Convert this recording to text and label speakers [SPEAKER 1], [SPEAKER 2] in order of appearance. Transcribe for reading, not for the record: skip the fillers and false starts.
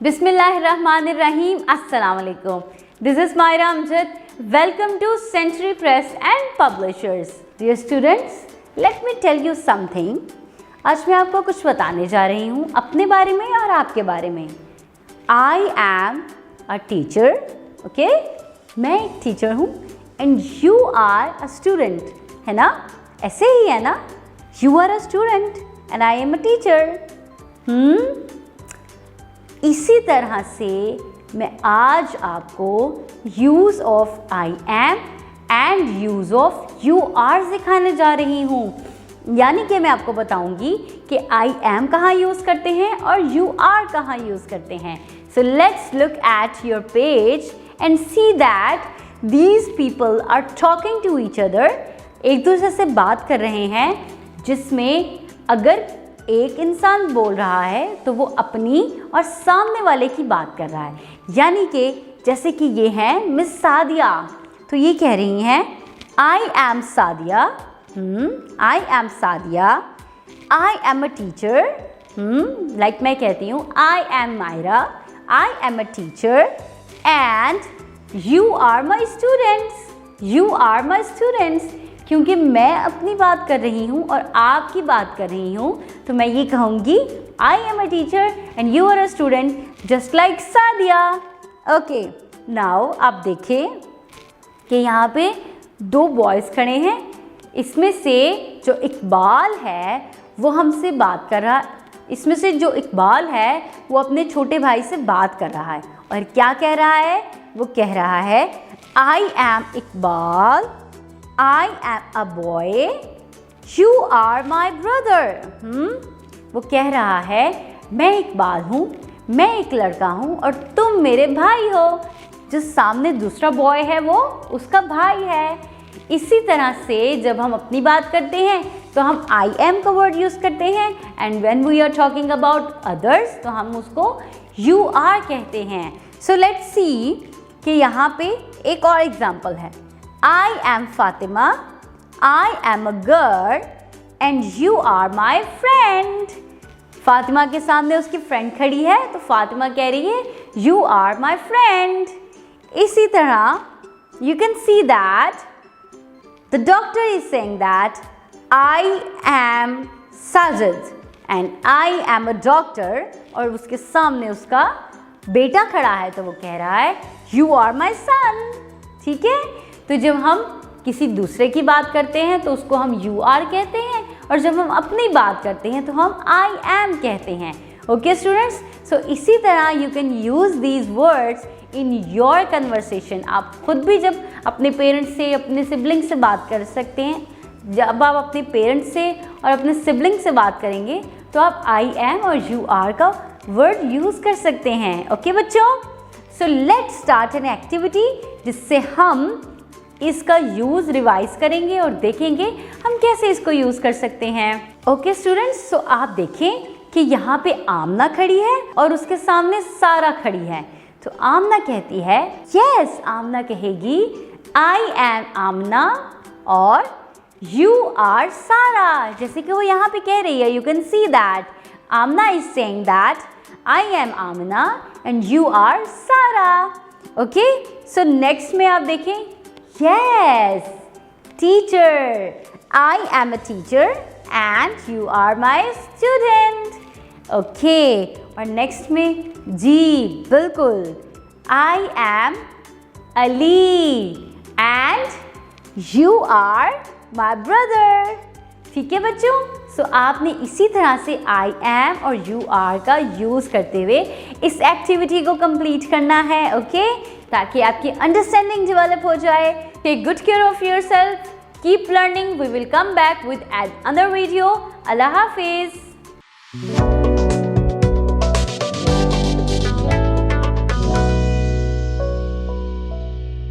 [SPEAKER 1] Bismillahirrahmanirrahim. Assalamu alaikum. This is Myra Amjad. Welcome to Century Press and Publishers. Dear students, let me tell you something. आज मैं आपको कुछ बताने जा रही हूँ अपने बारे में और आपके बारे में. I am a teacher. Okay? मैं एक टीचर हूँ and you are a student. है ना? ऐसे ही है ना? You are a student and I am a teacher. इसी तरह से मैं आज आपको use of I am and use of you are सिखाने जा रही हूँ. यानी कि मैं आपको बताऊंगी कि आई एम कहाँ यूज़ करते हैं और यू आर कहाँ यूज़ करते हैं. So let's look at your page and see that these people are talking to each other. एक दूसरे से बात कर रहे हैं, जिसमें अगर एक इंसान बोल रहा है तो वो अपनी और सामने वाले की बात कर रहा है. यानी कि जैसे कि ये हैं मिस सादिया, तो ये कह रही हैं I am Sadia, I am Sadia, I am a teacher. Like मैं कहती हूँ I am Myra, I am a teacher and you are my students, you are my students. क्योंकि मैं अपनी बात कर रही हूँ और आपकी बात कर रही हूँ, तो मैं ये कहूँगी I am a teacher and you are a student just like Sadia. Okay, now आप देखें कि यहाँ पे दो बॉयज़ खड़े हैं. इसमें से जो इकबाल है वो हमसे बात कर रहा है. इसमें से जो इकबाल है वो अपने छोटे भाई से बात कर रहा है और क्या कह रहा है? वो कह रहा है I am Iqbal, I am a boy, you are my brother. वो कह रहा है मैं इकबाल हूँ, मैं एक लड़का हूँ और तुम मेरे भाई हो. जो सामने दूसरा बॉय है वो उसका भाई है. इसी तरह से जब हम अपनी बात करते हैं तो हम आई एम का वर्ड यूज़ करते हैं and when we are talking about others तो हम उसको यू आर कहते हैं. सो लेट्स सी कि यहाँ पे एक और एग्जाम्पल है. I am Fatima, I am a girl and you are my friend. Fatima के सामने उसकी फ्रेंड खड़ी है तो फातिमा कह रही है you are my friend. इसी तरह you can see that the doctor is saying that I am Sajid and I am a doctor. और उसके सामने उसका बेटा खड़ा है तो वो कह रहा है you are my son. ठीक है, तो जब हम किसी दूसरे की बात करते हैं तो उसको हम यू आर कहते हैं और जब हम अपनी बात करते हैं तो हम आई एम कहते हैं. ओके स्टूडेंट्स, सो इसी तरह you can use these words in your conversation. आप खुद भी जब अपने पेरेंट्स से, अपने सिबलिंग से बात कर सकते हैं. जब आप अपने पेरेंट्स से और अपने सिबलिंग से बात करेंगे तो आप आई एम और यू आर का वर्ड यूज़ कर सकते हैं. ओके बच्चों, so let's start an activity जिससे हम इसका यूज़ रिवाइज करेंगे और देखेंगे हम कैसे इसको यूज़ कर सकते हैं. ओके स्टूडेंट्स, सो आप देखें कि यहाँ पे आमना खड़ी है और उसके सामने सारा खड़ी है. तो आमना कहती है यस, आमना कहेगी आई एम आमना और यू आर सारा. जैसे कि वो यहाँ पे कह रही है, you can see that Amna is saying that I am Amna and you are Sara. Okay, so next में आप देखें yes, teacher, I am a teacher and you are my student. Okay, और next में जी बिल्कुल I am Ali and you are my brother. ठीक है बच्चों, सो आपने इसी तरह से आई एम और यू आर का यूज़ करते हुए इस एक्टिविटी को कंप्लीट करना है. ओके, ताकि आपकी अंडरस्टैंडिंग डेवलप हो जाए. Take good care of yourself, keep learning. We will come back with another video. अल्लाह हाफिज़.